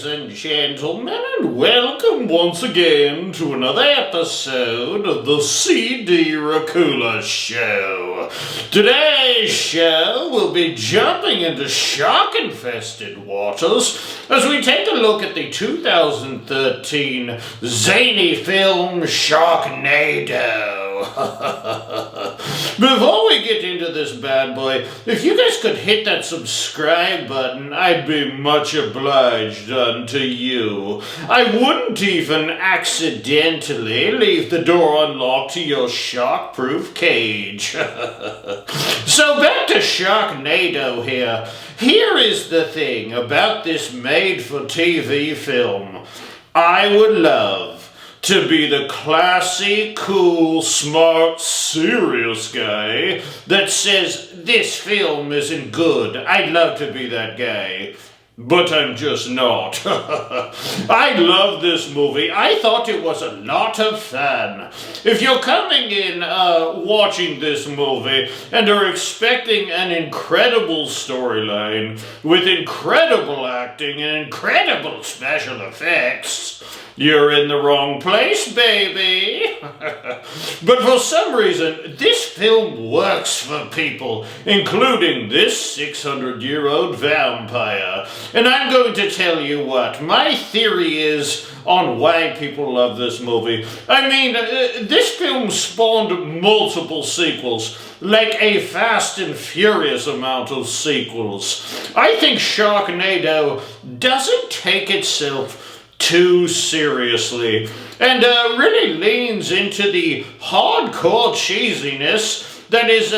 Ladies and gentlemen, and welcome once again to another episode of the CD Racoola Show. Today's show will be jumping into shark-infested waters as we take a look at the 2013 zany film Sharknado. Before we get into this bad boy, if you guys could hit that subscribe button, I'd be much obliged unto you. I wouldn't even accidentally leave the door unlocked to your shark-proof cage. So back to Sharknado here. Here is the thing about this made-for-TV film. I would love to be the classy, cool, smart, serious guy that says this film isn't good. I'd love to be that guy. But I'm just not. I love this movie. I thought it was a lot of fun. If you're coming in watching this movie and are expecting an incredible storyline with incredible acting and incredible special effects, you're in the wrong place, baby. But for some reason, this film works for people, including this 600-year-old vampire. And I'm going to tell you what my theory is on why people love this movie. I mean, this film spawned multiple sequels, like a Fast and Furious amount of sequels. I think Sharknado doesn't take itself too seriously and really leans into the hardcore cheesiness that is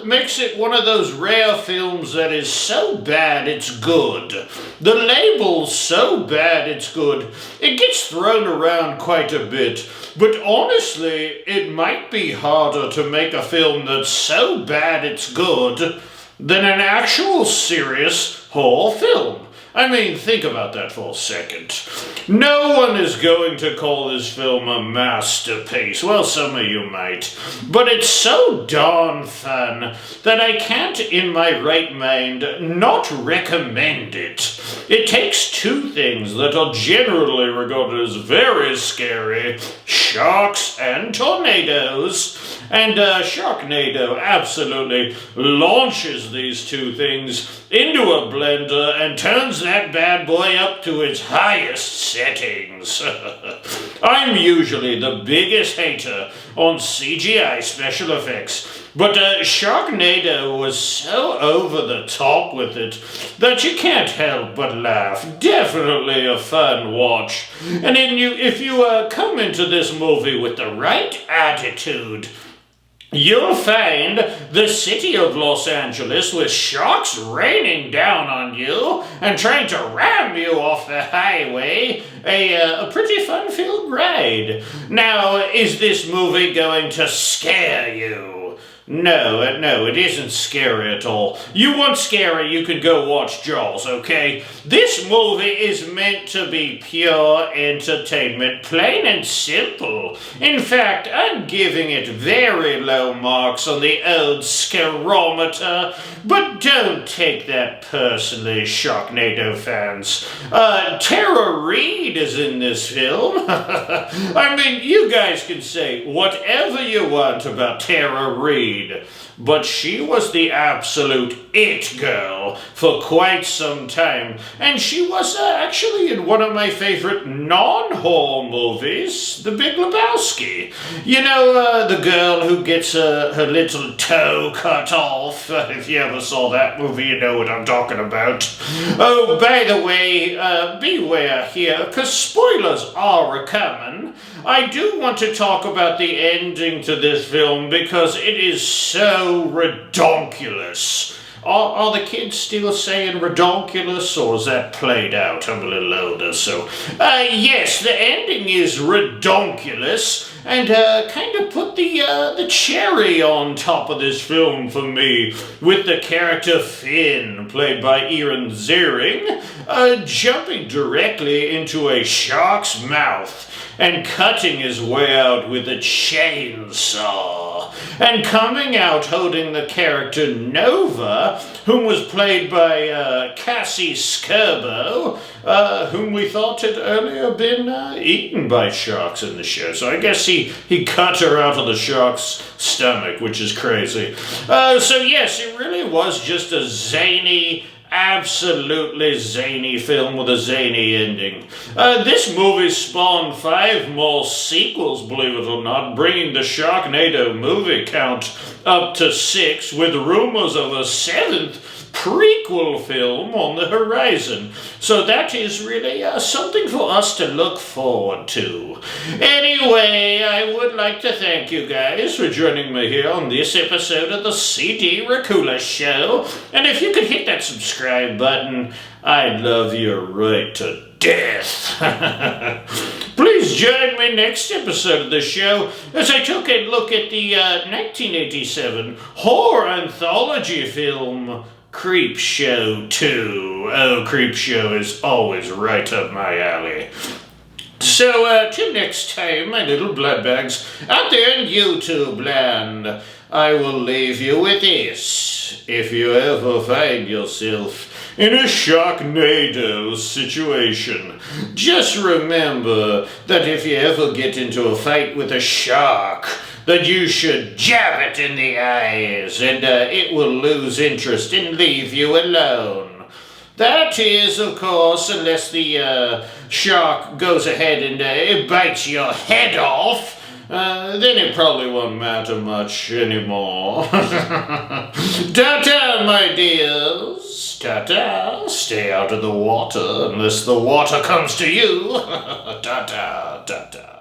makes it one of those rare films that is so bad it's good. The label's so bad it's good. It gets thrown around quite a bit, but honestly, it might be harder to make a film that's so bad it's good than an actual serious horror film. I mean, think about that for a second. No one is going to call this film a masterpiece. Well, some of you might. But it's so darn fun that I can't, in my right mind, not recommend it. It takes two things that are generally regarded as very scary: sharks and tornadoes. And Sharknado absolutely launches these two things into a blender and turns that bad boy up to its highest settings. I'm usually the biggest hater on CGI special effects, but Sharknado was so over the top with it that you can't help but laugh. Definitely a fun watch. And if you come into this movie with the right attitude, you'll find the city of Los Angeles with sharks raining down on you and trying to ram you off the highway a pretty fun-filled ride. Now, is this movie going to scare you? No, it isn't scary at all. You want scary, you can go watch Jaws, okay? This movie is meant to be pure entertainment, plain and simple. In fact, I'm giving it very low marks on the old scarometer, but don't take that personally, Sharknado fans. Tara Reid is in this film. I mean, you guys can say whatever you want about Tara Reid, but she was the absolute it girl for quite some time, and she was actually in one of my favorite non-horror movies, The Big Lebowski. You know, the girl who gets her little toe cut off. If you ever saw that movie, you know what I'm talking about. Oh, by the way, beware here, because spoilers are a-coming. I do want to talk about the ending to this film because it is so redonkulous. Are the kids still saying redonkulous, or is that played out? I'm a little older, so... yes, the ending is redonkulous, and kind of put the cherry on top of this film for me, with the character Finn, played by Ian Ziering, jumping directly into a shark's mouth and cutting his way out with a chainsaw, and coming out holding the character Nova, whom was played by Cassie Skirbo, whom we thought had earlier been eaten by sharks in the show. So I guess he cut her out of the shark's stomach, which is crazy. So yes, it really was just a zany, absolutely zany film with a zany ending. This movie spawned 5 more sequels, believe it or not, bringing the Sharknado movie count up to 6, with rumors of a 7th prequel film on the horizon. So that is really something for us to look forward to. Anyway, I would like to thank you guys for joining me here on this episode of the CD Racoola Show. And if you could hit that subscribe button, I'd love you right to death. Please join me next episode of the show as I took a look at the 1987 horror anthology film Creepshow 2. Oh, Creepshow is always right up my alley. So, till next time, my little bloodbags out there in YouTube land, I will leave you with this. If you ever find yourself in a Sharknado situation, just remember that if you ever get into a fight with a shark, that you should jab it in the eyes, and it will lose interest and leave you alone. That is, of course, unless the shark goes ahead and it bites your head off, then it probably won't matter much anymore. Ta-ta, my dears. Ta-ta. Stay out of the water unless the water comes to you. Ta-ta, ta-ta.